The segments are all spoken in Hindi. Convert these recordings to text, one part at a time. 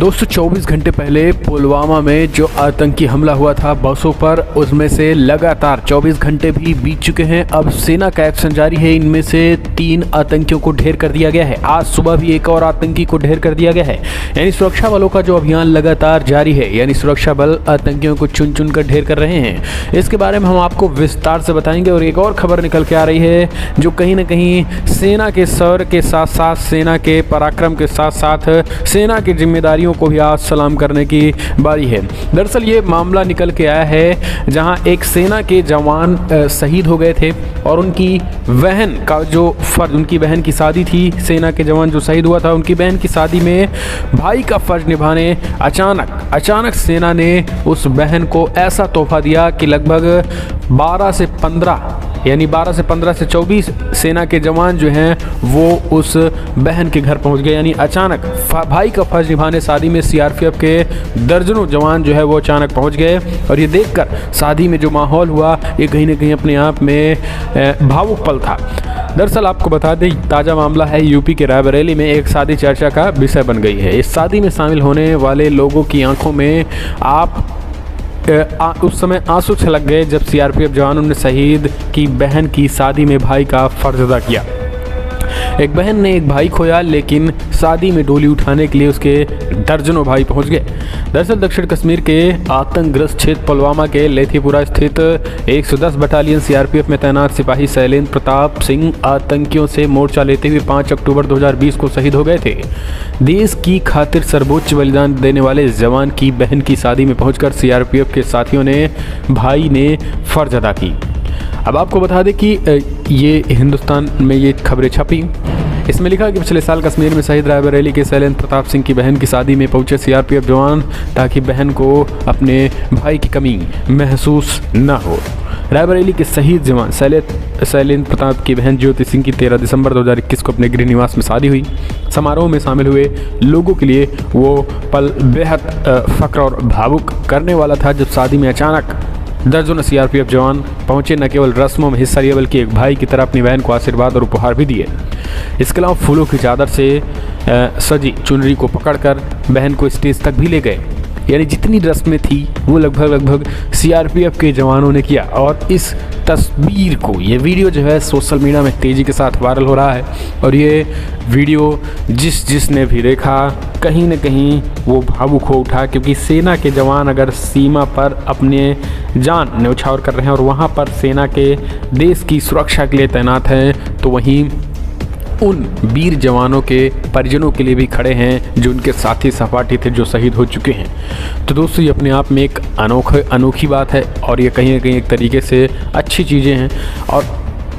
दोस्तों 24 घंटे पहले पुलवामा में जो आतंकी हमला हुआ था बसों पर, उसमें से लगातार 24 घंटे भी बीत चुके हैं। अब सेना का एक्शन जारी है। इनमें से 3 आतंकियों को ढेर कर दिया गया है। आज सुबह भी एक और आतंकी को ढेर कर दिया गया है। यानी सुरक्षा बलों का जो अभियान लगातार जारी है, यानी सुरक्षा बल आतंकियों को चुन चुन कर ढेर कर रहे हैं। इसके बारे में हम आपको विस्तार से बताएंगे। और एक और खबर निकल के आ रही है जो कहीं ना कहीं सेना के शौर्य के साथ साथ, सेना के पराक्रम के साथ साथ सेना की जिम्मेदारियों को भी आज सलाम करने की बारी है। दरअसल ये मामला निकल के आया है जहां एक सेना के जवान शहीद हो गए थे और उनकी बहन का जो फर्ज, उनकी बहन की शादी थी। सेना के जवान जो शहीद हुआ था, उनकी बहन की शादी में भाई का फर्ज निभाने अचानक सेना ने उस बहन को ऐसा तोहफा दिया कि लगभग 12 से 15 से 24 सेना के जवान जो हैं वो उस बहन के घर पहुंच गए। यानी अचानक भाई का फर्ज निभाने शादी में सीआरपीएफ के दर्जनों जवान जो है वो अचानक पहुंच गए। और ये देखकर शादी में जो माहौल हुआ, ये कहीं ना कहीं अपने आप में भावुक पल था। दरअसल आपको बता दें, ताज़ा मामला है यूपी के रायबरेली में एक शादी चर्चा का विषय बन गई है। इस शादी में शामिल होने वाले लोगों की आंखों में उस समय आंसू छलक गए जब सीआरपीएफ जवानों ने शहीद की बहन की शादी में भाई का फर्ज अदा किया। एक बहन ने एक भाई खोया, लेकिन शादी में डोली उठाने के लिए उसके दर्जनों भाई पहुंच गए। दरअसल दक्षिण कश्मीर के आतंकग्रस्त क्षेत्र पुलवामा के लेथीपुरा स्थित 110 बटालियन सीआरपीएफ में तैनात सिपाही शैलेंद्र प्रताप सिंह आतंकियों से मोर्चा लेते हुए 5 अक्टूबर 2020 को शहीद हो गए थे। देश की खातिर सर्वोच्च बलिदान देने वाले जवान की बहन की शादी में पहुंचकर सीआरपीएफ के साथियों ने भाई ने फर्ज अदा की। अब आपको बता दें कि ये हिंदुस्तान में ये खबरें छपी। इसमें लिखा कि पिछले साल कश्मीर में शहीद रायबरेली के शैलेंद्र प्रताप सिंह की बहन की शादी में पहुंचे सीआरपीएफ जवान ताकि बहन को अपने भाई की कमी महसूस न हो। रायबरेली के शहीद जवान शैलेंद्र प्रताप की बहन ज्योति सिंह की 13 दिसंबर 2021 को अपने गृह निवास में शादी हुई। समारोह में शामिल हुए लोगों के लिए वो पल बेहद फक्र और भावुक करने वाला था जब शादी में अचानक दर्जनों सीआरपीएफ जवान पहुंचे। न केवल रस्मों में हिस्सा लिया बल्कि एक भाई की तरह अपनी बहन को आशीर्वाद और उपहार भी दिए। इसके अलावा फूलों की चादर से सजी चुनरी को पकड़कर बहन को स्टेज तक भी ले गए। यानी जितनी रस्में थी वो लगभग सीआरपीएफ के जवानों ने किया। और इस तस्वीर को, ये वीडियो जो है सोशल मीडिया में तेज़ी के साथ वायरल हो रहा है। और ये वीडियो जिसने भी देखा कहीं न कहीं वो भावुक हो उठा, क्योंकि सेना के जवान अगर सीमा पर अपने जान न्यौछावर कर रहे हैं और वहाँ पर सेना के देश की सुरक्षा के लिए तैनात हैं, तो वहीं उन वीर जवानों के परिजनों के लिए भी खड़े हैं जो उनके साथी सहपाठी थे जो शहीद हो चुके हैं। तो दोस्तों ये अपने आप में एक अनोखी बात है और ये कहीं ना कहीं एक तरीके से अच्छी चीज़ें हैं। और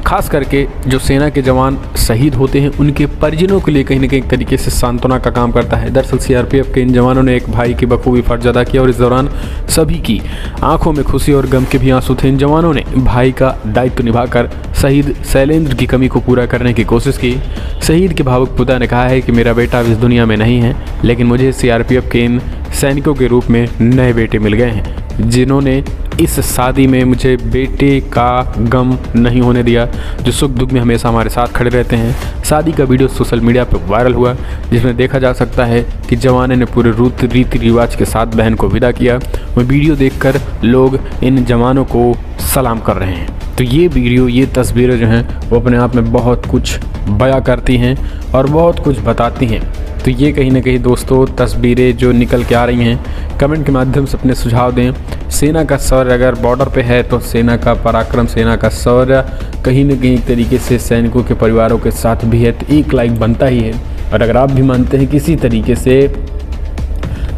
ख़ास करके जो सेना के जवान शहीद होते हैं उनके परिजनों के लिए कहीं ना कहीं एक तरीके से सांत्वना का काम करता है। दरअसल सीआरपीएफ के इन जवानों ने एक भाई की बखूबी फर्ज अदा किया और इस दौरान सभी की आंखों में खुशी और गम के भी आंसू थे। इन जवानों ने भाई का दायित्व निभाकर शहीद शैलेंद्र की कमी को पूरा करने की कोशिश की। शहीद के भावुक पिता ने कहा है कि मेरा बेटा इस दुनिया में नहीं है, लेकिन मुझे सीआरपीएफ के इन सैनिकों के रूप में नए बेटे मिल गए हैं जिन्होंने इस शादी में मुझे बेटे का गम नहीं होने दिया, जो सुख दुख में हमेशा हमारे साथ खड़े रहते हैं। शादी का वीडियो सोशल मीडिया पर वायरल हुआ जिसमें देखा जा सकता है कि जवान ने पूरे रीति रिवाज के साथ बहन को विदा किया। वह वीडियो देखकर लोग इन जवानों को सलाम कर रहे हैं। तो ये वीडियो, ये तस्वीरें जो हैं वो अपने आप में बहुत कुछ बयां करती हैं और बहुत कुछ बताती हैं। तो ये कहीं ना कहीं दोस्तों तस्वीरें जो निकल के आ रही हैं, कमेंट के माध्यम से अपने सुझाव दें। सेना का शौर्य अगर बॉर्डर पे है तो सेना का पराक्रम, सेना का शौर्य कहीं ना कहीं एक तरीके से सैनिकों के परिवारों के साथ भी है, तो एक लाइक बनता ही है। और अगर आप भी मानते हैं किसी तरीके से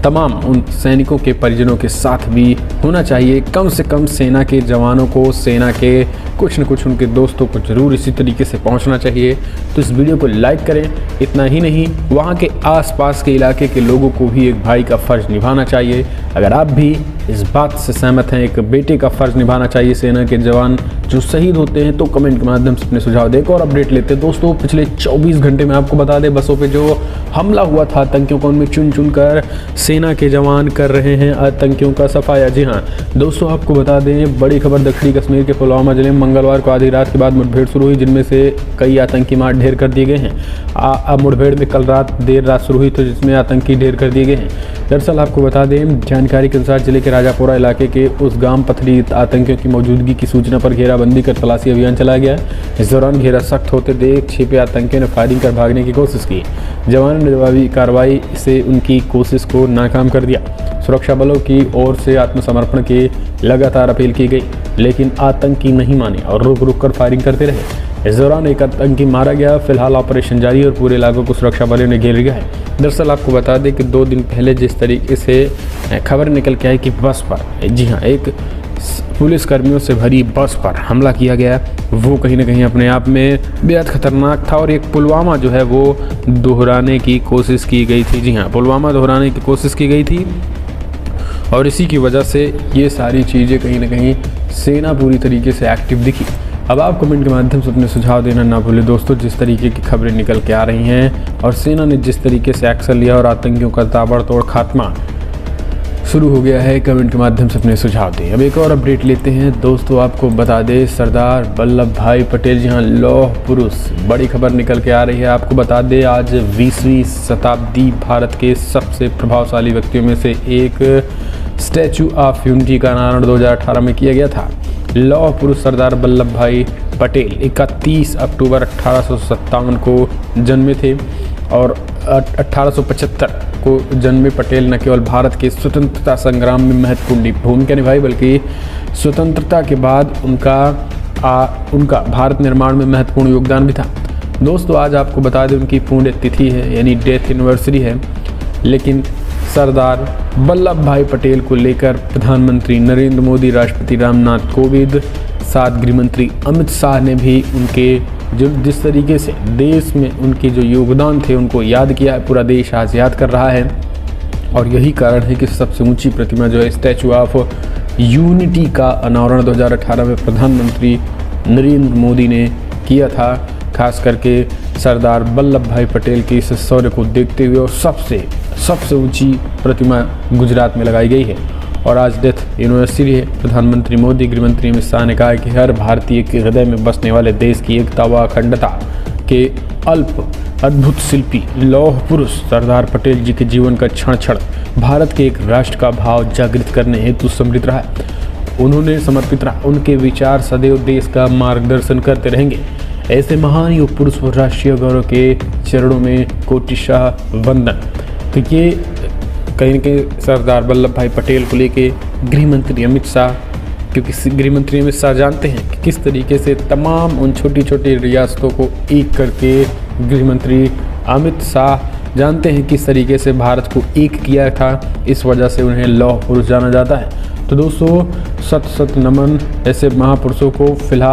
तमाम उन सैनिकों के परिजनों के साथ भी होना चाहिए, कम से कम सेना के जवानों को, सेना के कुछ न कुछ उनके दोस्तों को ज़रूर इसी तरीके से पहुंचना चाहिए। तो इस वीडियो को लाइक करें। इतना ही नहीं, वहां के आसपास के इलाके के लोगों को भी एक भाई का फ़र्ज निभाना चाहिए। अगर आप भी इस बात से सहमत हैं, एक बेटे का फ़र्ज निभाना चाहिए सेना के जवान जो शहीद होते हैं, तो कमेंट के माध्यम से अपने सुझाव देकर और अपडेट लेते हैं। दोस्तों पिछले 24 घंटे में आपको बता दें, बसों पे जो हमला हुआ था आतंकियों को, उनमें चुन चुन कर सेना के जवान कर रहे हैं आतंकियों का सफाया। जी हाँ दोस्तों, आपको बता दें बड़ी खबर दक्षिणी कश्मीर के पुलवामा जिले में मंगलवार को आधी रात के बाद मुठभेड़ शुरू हुई, जिनमें से कई आतंकी मार ढेर कर दिए गए हैं। मुठभेड़ में कल देर रात शुरू हुई, तो जिसमें आतंकी ढेर कर दिए गए हैं। दरअसल आपको बता दें, जानकारी के अनुसार जिले के राजापुरा इलाके के उस गांव पथरी आतंकियों की मौजूदगी की सूचना पर घेराबंदी कर तलाशी अभियान चलाया गया। इस दौरान घेरा सख्त होते देख छिपे आतंकियों ने फायरिंग कर भागने की कोशिश की। जवानों ने जवाबी कार्रवाई से उनकी कोशिश को नाकाम कर दिया। सुरक्षा बलों की ओर से आत्मसमर्पण की लगातार अपील की गई, लेकिन आतंकी नहीं माने और रुक रुक कर फायरिंग करते रहे। इस दौरान एक आतंकी मारा गया। फिलहाल ऑपरेशन जारी और पूरे इलाकों को सुरक्षा बलों ने घेर लिया है। दरअसल आपको बता दें कि 2 दिन पहले जिस तरीके से खबर निकल के आई कि बस पर, जी हाँ, एक पुलिस कर्मियों से भरी बस पर हमला किया गया, वो कहीं ना कहीं अपने आप में बेहद खतरनाक था। और एक पुलवामा जो है वो दोहराने की कोशिश की गई थी। जी हाँ, पुलवामा दोहराने की कोशिश की गई थी और इसी की वजह से ये सारी चीज़ें कहीं ना कहीं सेना पूरी तरीके से एक्टिव दिखी। अब आप कमेंट के माध्यम से अपने सुझाव देना ना भूलें दोस्तों। जिस तरीके की खबरें निकल के आ रही हैं और सेना ने जिस तरीके से एक्शन लिया और आतंकियों का ताबड़तोड़ खात्मा शुरू हो गया है, कमेंट के माध्यम से अपने सुझाव दें। अब एक और अपडेट लेते हैं दोस्तों। आपको बता दें, सरदार वल्लभ भाई पटेल, जी हाँ, लौह पुरुष, बड़ी खबर निकल के आ रही है। आपको बता दें, आज 20वीं शताब्दी भारत के सबसे प्रभावशाली व्यक्तियों में से एक स्टैचू ऑफ यूनिटी का अनावरण 2018 में किया गया था। लौह पुरुष सरदार वल्लभ भाई पटेल 31 अक्टूबर 1857 को जन्मे थे और 1875 को जन्मे पटेल न केवल भारत के स्वतंत्रता संग्राम में महत्वपूर्ण भूमिका निभाई, बल्कि स्वतंत्रता के बाद उनका भारत निर्माण में महत्वपूर्ण योगदान भी था। दोस्तों, आज आपको बता दें उनकी पुण्य तिथि है, यानी डेथ एनिवर्सरी है। लेकिन सरदार वल्लभ भाई पटेल को लेकर प्रधानमंत्री नरेंद्र मोदी, राष्ट्रपति रामनाथ कोविंद, साथ गृह मंत्री अमित शाह ने भी उनके जिस तरीके से देश में उनके जो योगदान थे उनको याद किया है। पूरा देश आज याद कर रहा है और यही कारण है कि सबसे ऊंची प्रतिमा जो है स्टैचू ऑफ यूनिटी का अनावरण 2018 में प्रधानमंत्री नरेंद्र मोदी ने किया था। खास करके सरदार वल्लभ भाई पटेल के इस शौर्य को देखते हुए और सबसे ऊंची प्रतिमा गुजरात में लगाई गई है और आज डेथ एनिवर्सरी है। प्रधानमंत्री मोदी, गृहमंत्री अमित शाह ने कहा है कि हर भारतीय के हृदय में बसने वाले देश की एकता व अखंडता के अद्भुत शिल्पी लौह पुरुष सरदार पटेल जी के जीवन का क्षण क्षण भारत के एक राष्ट्र का भाव जागृत करने हेतु समृद्ध रहा है। उन्होंने समर्पित रहा, उनके विचार सदैव देश का मार्गदर्शन करते रहेंगे। ऐसे महान युग पुरुष और राष्ट्रीय गौरव के चरणों में कोटिशाह वंदन। तो ये कहीं न कहीं सरदार वल्लभ भाई पटेल को लेके गृह मंत्री अमित शाह, क्योंकि गृह मंत्री अमित शाह जानते हैं कि किस तरीके से तमाम उन छोटी छोटी रियासतों को एक करके गृह मंत्री अमित शाह जानते हैं किस तरीके से भारत को एक किया था। इस वजह से उन्हें लौह पुरुष जाना जाता है। तो दोस्तों, सत नमन ऐसे महापुरुषों को। फिलहाल